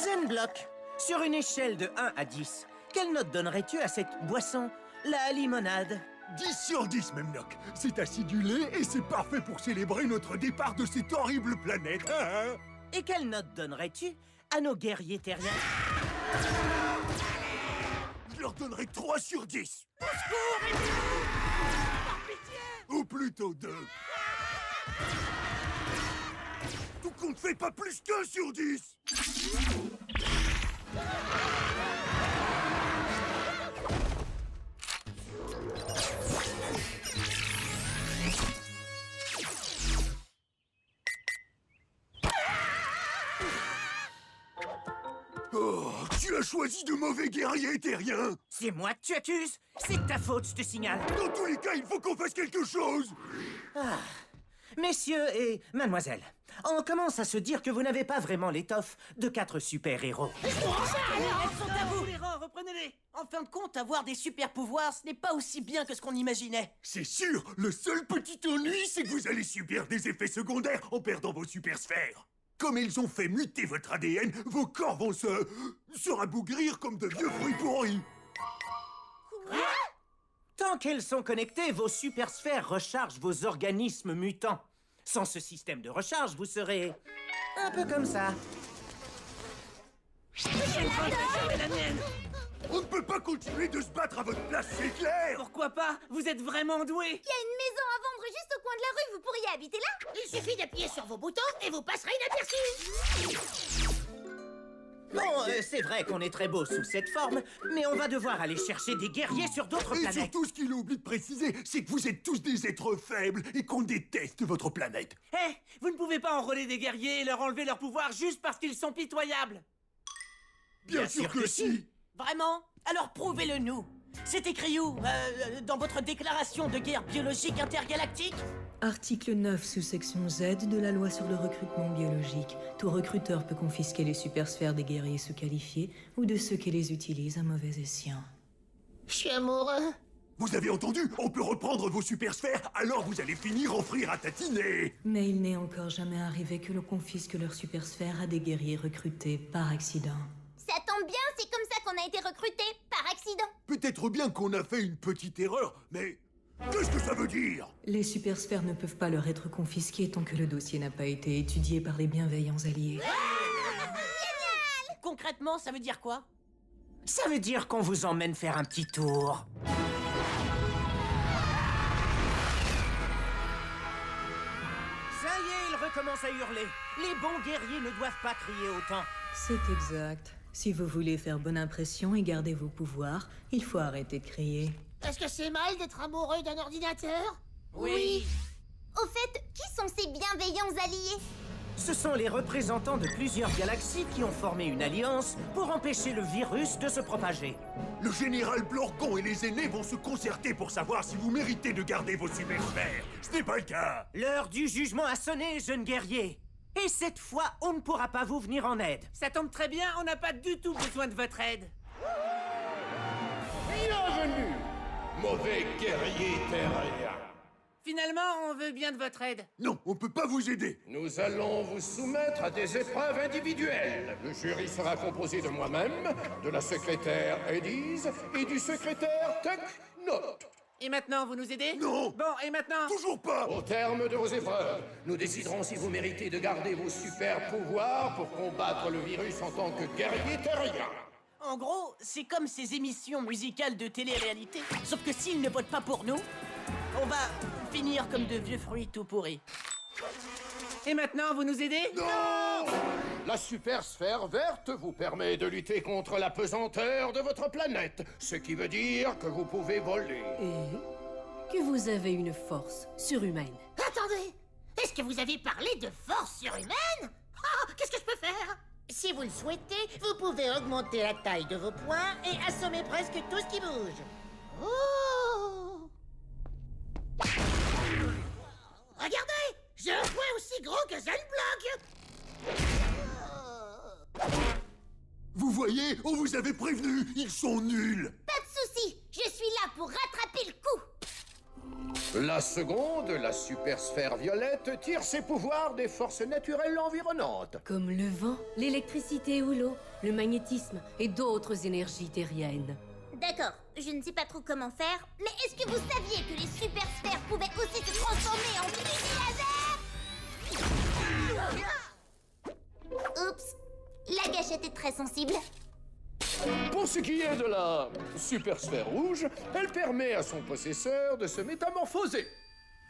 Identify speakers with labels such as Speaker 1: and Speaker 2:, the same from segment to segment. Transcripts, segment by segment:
Speaker 1: Zenblock, sur une échelle de 1 à 10, quelle note donnerais-tu à cette boisson, la limonade?
Speaker 2: 10 sur 10, Memnock. C'est acidulé et c'est parfait pour célébrer notre départ de cette horrible planète.
Speaker 1: Et quelle note donnerais-tu à nos guerriers terriens?
Speaker 2: Je leur donnerai 3 sur 10.
Speaker 3: Au secours, aidez-nous! Par pitié!
Speaker 2: Ou plutôt 2. Tout compte fait pas plus qu'un sur 10. Oh, tu as choisi de mauvais guerriers terriens.
Speaker 1: C'est moi que tu accuses? C'est de ta faute, je te signale.
Speaker 2: Dans tous les cas, il faut qu'on fasse quelque chose.
Speaker 1: Messieurs et mademoiselle, on commence à se dire que vous n'avez pas vraiment l'étoffe de 4 super-héros.
Speaker 3: Elles sont à vous! Les rangs, reprenez-les! En fin de compte, avoir des super-pouvoirs, ce n'est pas aussi bien que ce qu'on imaginait.
Speaker 2: C'est sûr, le seul petit ennui, c'est que vous allez subir des effets secondaires en perdant vos super-sphères. Comme ils ont fait muter votre ADN, vos corps vont se rabougrir comme de vieux fruits pourris.
Speaker 1: Tant qu'elles sont connectées, vos super-sphères rechargent vos organismes mutants. Sans ce système de recharge, vous serez un peu comme ça.
Speaker 3: La mienne!
Speaker 2: On ne peut pas continuer de se battre à votre place, c'est clair.
Speaker 3: Pourquoi pas? Vous êtes vraiment doués!
Speaker 4: Il y a une maison à vendre juste au coin de la rue, vous pourriez habiter là?
Speaker 5: Il suffit d'appuyer sur vos boutons et vous passerez inaperçus.
Speaker 1: Bon, c'est vrai qu'on est très beau sous cette forme, mais on va devoir aller chercher des guerriers sur d'autres
Speaker 2: Et
Speaker 1: planètes.
Speaker 2: surtout, ce qu'il oublie de préciser, c'est que vous êtes tous des êtres faibles et qu'on déteste votre planète.
Speaker 3: Hé! Vous ne pouvez pas enrôler des guerriers et leur enlever leur pouvoir juste parce qu'ils sont pitoyables!
Speaker 2: Bien sûr que si.
Speaker 3: Vraiment? Alors prouvez-le nous! C'est écrit où? Dans votre déclaration de guerre biologique intergalactique?
Speaker 6: Article 9, sous-section Z de la loi sur le recrutement biologique. Tout recruteur peut confisquer les supersphères des guerriers sous-qualifiés ou de ceux qui les utilisent à mauvais escient.
Speaker 5: Je suis amoureux.
Speaker 2: Vous avez entendu? On peut reprendre vos super-sphères, alors vous allez finir en frire à tatiner.
Speaker 6: Mais il n'est encore jamais arrivé que l'on confisque leurs supersphères à des guerriers recrutés par accident.
Speaker 4: Ça tombe bien, c'est comme ça qu'on a été recrutés, par accident.
Speaker 2: Peut-être bien qu'on a fait une petite erreur, mais qu'est-ce que ça veut dire?
Speaker 6: Les supersphères ne peuvent pas leur être confisquées tant que le dossier n'a pas été étudié par les bienveillants alliés.
Speaker 3: Concrètement, ça veut dire quoi?
Speaker 1: Ça veut dire qu'on vous emmène faire un petit tour. Ça y est, ils recommencent à hurler. Les bons guerriers ne doivent pas crier autant.
Speaker 6: C'est exact. Si vous voulez faire bonne impression et garder vos pouvoirs, il faut arrêter de crier.
Speaker 5: Est-ce que c'est mal d'être amoureux d'un ordinateur?
Speaker 3: Oui.
Speaker 4: Au fait, qui sont ces bienveillants alliés?
Speaker 1: Ce sont les représentants de plusieurs galaxies qui ont formé une alliance pour empêcher le virus de se propager.
Speaker 2: Le général Blorgon et les aînés vont se concerter pour savoir si vous méritez de garder vos super-sphères. Ce n'est pas le cas.
Speaker 1: L'heure du jugement a sonné, jeunes guerriers. Et cette fois, on ne pourra pas vous venir en aide.
Speaker 3: Ça tombe très bien, on n'a pas du tout besoin de votre aide.
Speaker 7: Bienvenue, mauvais guerrier terrien.
Speaker 3: Finalement, on veut bien de votre aide.
Speaker 2: Non, on peut pas vous aider.
Speaker 7: Nous allons vous soumettre à des épreuves individuelles. Le jury sera composé de moi-même, de la secrétaire Edise et du secrétaire Tuck Note.
Speaker 3: Et maintenant, vous nous aidez?
Speaker 2: Non.
Speaker 3: Bon, et maintenant?
Speaker 2: Toujours pas.
Speaker 7: Au terme de vos épreuves, nous déciderons si vous méritez de garder vos super pouvoirs pour combattre le virus en tant que guerrier terrien.
Speaker 3: En gros, c'est comme ces émissions musicales de télé-réalité. Sauf que s'ils ne votent pas pour nous, on va finir comme de vieux fruits tout pourris. Et maintenant, vous nous aidez?
Speaker 7: Non! La super sphère verte vous permet de lutter contre la pesanteur de votre planète, ce qui veut dire que vous pouvez voler.
Speaker 8: Et que vous avez une force surhumaine.
Speaker 5: Attendez! Est-ce que vous avez parlé de force surhumaine? Ah! Qu'est-ce que je peux faire? Si vous le souhaitez, vous pouvez augmenter la taille de vos poings et assommer presque tout ce qui bouge. Oh! Regardez! J'ai un poing aussi gros que Zenblock!
Speaker 2: Vous voyez, on vous avait prévenu, ils sont nuls.
Speaker 4: Pas de soucis, je suis là pour rattraper le coup.
Speaker 7: La seconde, la supersphère violette, tire ses pouvoirs des forces naturelles environnantes.
Speaker 8: Comme le vent, l'électricité ou l'eau, le magnétisme et d'autres énergies terriennes.
Speaker 4: D'accord, je ne sais pas trop comment faire, mais est-ce que vous saviez que les super-sphères pouvaient aussi se transformer en fusils laser? Oups, la gâchette est très sensible.
Speaker 7: Pour ce qui est de la supersphère rouge, elle permet à son possesseur de se métamorphoser.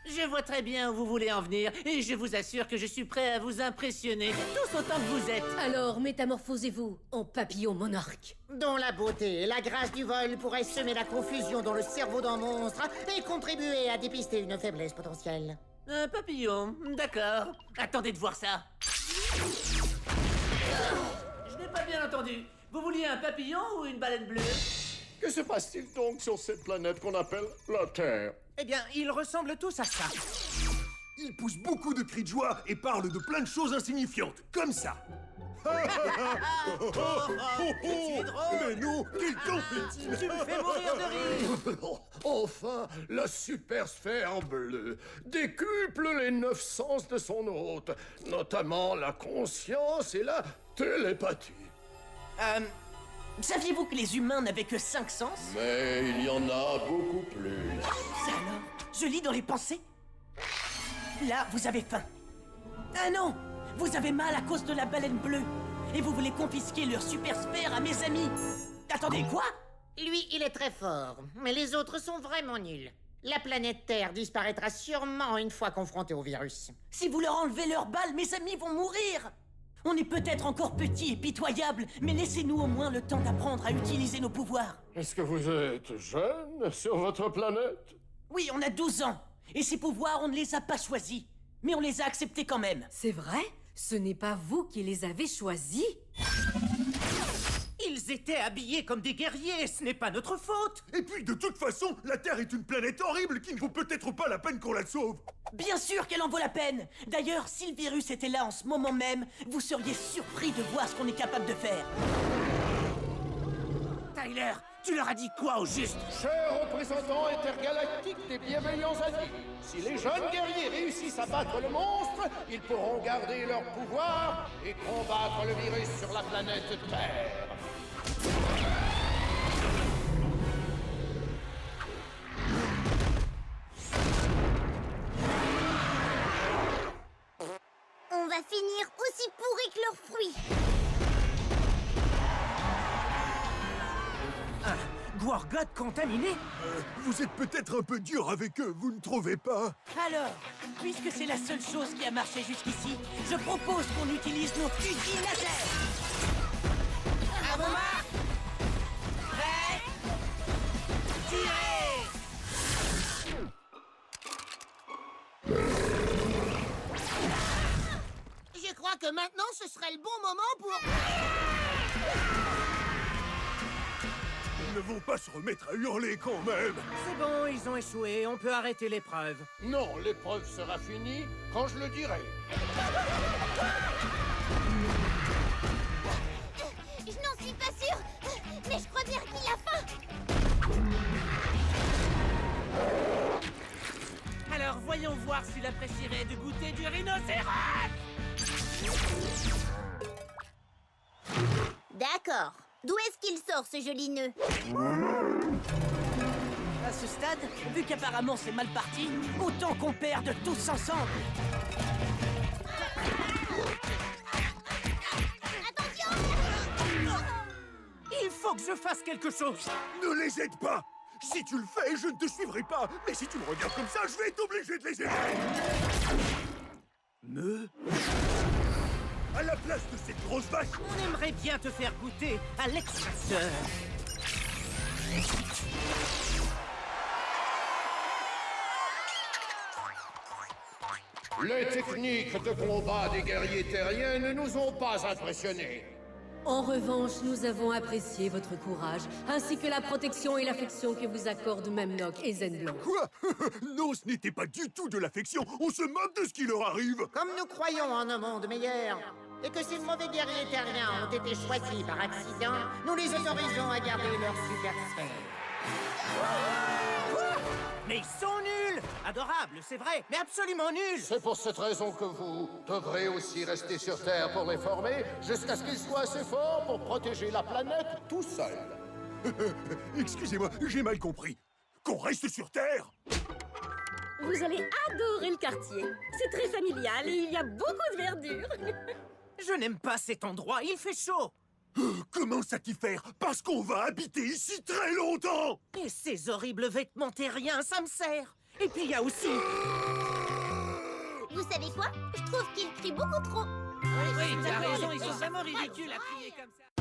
Speaker 3: Je vois très bien où vous voulez en venir, et je vous assure que je suis prêt à vous impressionner, tous autant que vous êtes.
Speaker 8: Alors, métamorphosez-vous en papillon monarque.
Speaker 5: Dont la beauté et la grâce du vol pourraient semer la confusion dans le cerveau d'un monstre et contribuer à dépister une faiblesse potentielle.
Speaker 3: Un papillon, d'accord. Attendez de voir ça. Je n'ai pas bien entendu. Vous vouliez un papillon ou une baleine bleue?
Speaker 7: Que se passe-t-il donc sur cette planète qu'on appelle la Terre?
Speaker 1: Eh bien, ils ressemblent tous à ça.
Speaker 2: Ils poussent beaucoup de cris de joie et parlent de plein de choses insignifiantes, comme ça.
Speaker 1: C'est drôle.
Speaker 2: Mais non, quel temps fait-il?
Speaker 1: Tu me fais mourir de rire.
Speaker 7: Enfin, la supersphère bleue décuple les 9 sens de son hôte, notamment la conscience et la télépathie.
Speaker 3: Saviez-vous que les humains n'avaient que 5 sens?
Speaker 7: Mais il y en a beaucoup plus.
Speaker 3: Ça alors? Je lis dans les pensées? Là, vous avez faim. Ah non! Vous avez mal à cause de la baleine bleue. Et vous voulez confisquer leur supersphère à mes amis. Attendez, quoi?
Speaker 5: Lui, il est très fort, mais les autres sont vraiment nuls. La planète Terre disparaîtra sûrement une fois confrontée au virus.
Speaker 3: Si vous leur enlevez leurs balles, mes amis vont mourir. On est peut-être encore petits et pitoyables, mais laissez-nous au moins le temps d'apprendre à utiliser nos pouvoirs.
Speaker 7: Est-ce que vous êtes jeune sur votre planète?
Speaker 3: Oui, on a 12 ans. Et ces pouvoirs, on ne les a pas choisis. Mais on les a acceptés quand même.
Speaker 8: C'est vrai? Ce n'est pas vous qui les avez choisis?
Speaker 1: Ils étaient habillés comme des guerriers, ce n'est pas notre faute.
Speaker 2: Et puis, de toute façon, la Terre est une planète horrible qui ne vaut peut-être pas la peine qu'on la sauve.
Speaker 3: Bien sûr qu'elle en vaut la peine. D'ailleurs, si le virus était là en ce moment même, vous seriez surpris de voir ce qu'on est capable de faire. Tyler, tu leur as dit quoi au juste?
Speaker 7: Chers représentants intergalactiques des bienveillants amis, si les jeunes guerriers réussissent à battre le monstre, ils pourront garder leur pouvoir et combattre le virus sur la planète Terre.
Speaker 4: On va finir aussi pourris que leurs fruits.
Speaker 1: Gorgoth contaminé?
Speaker 2: Vous êtes peut-être un peu dur avec eux, vous ne trouvez pas?
Speaker 3: Alors, puisque c'est la seule chose qui a marché jusqu'ici, je propose qu'on utilise nos fusils laser. À vos marques! Prêts? Tirez!
Speaker 5: Je crois que maintenant, ce serait le bon moment pour...
Speaker 2: Ils ne vont pas se remettre à hurler quand même.
Speaker 1: C'est bon, ils ont échoué, on peut arrêter l'épreuve.
Speaker 7: Non, l'épreuve sera finie quand je le dirai.
Speaker 4: Je n'en suis pas sûre, mais je crois bien qu'il a faim.
Speaker 3: Alors voyons voir s'il apprécierait de goûter du rhinocéros.
Speaker 4: D'accord. D'où est-ce qu'il sort, ce joli nœud?
Speaker 3: À ce stade, vu qu'apparemment c'est mal parti, autant qu'on perde tous ensemble.
Speaker 4: Attention!
Speaker 1: Il faut que je fasse quelque chose.
Speaker 2: Ne les aide pas. Si tu le fais, je ne te suivrai pas. Mais si tu me regardes comme ça, je vais être obligé de les aider. À la place de cette grosse vache.
Speaker 1: On aimerait bien te faire goûter à l'extracteur.
Speaker 7: Les techniques de combat des guerriers terriens ne nous ont pas impressionnés.
Speaker 8: En revanche, nous avons apprécié votre courage, ainsi que la protection et l'affection que vous accordent Memnock et Zenblok.
Speaker 2: Quoi? Non, ce n'était pas du tout de l'affection. On se moque de ce qui leur arrive.
Speaker 5: Comme nous croyons en un monde meilleur, et que ces mauvais guerriers terriens ont été choisis par accident, nous les autorisons à garder leur super sphère.
Speaker 1: Mais ils sont nuls! nul! Adorable, c'est vrai, mais absolument nul!
Speaker 7: C'est pour cette raison que vous devrez aussi rester sur Terre pour les former, jusqu'à ce qu'ils soient assez forts pour protéger la planète tout seul.
Speaker 2: Excusez-moi, j'ai mal compris. Qu'on reste sur Terre?
Speaker 9: Vous allez adorer le quartier. C'est très familial et il y a beaucoup de verdure.
Speaker 1: Je n'aime pas cet endroit, il fait chaud!
Speaker 2: Comment ça t'y faire? Parce qu'on va habiter ici très longtemps!
Speaker 1: Et ces horribles vêtements terriens, ça me sert! Et puis il y a aussi...
Speaker 4: Vous savez quoi? Je trouve qu'il crie beaucoup trop.
Speaker 3: Oui, tu as raison, ils sont vraiment ridicules à crier comme ça.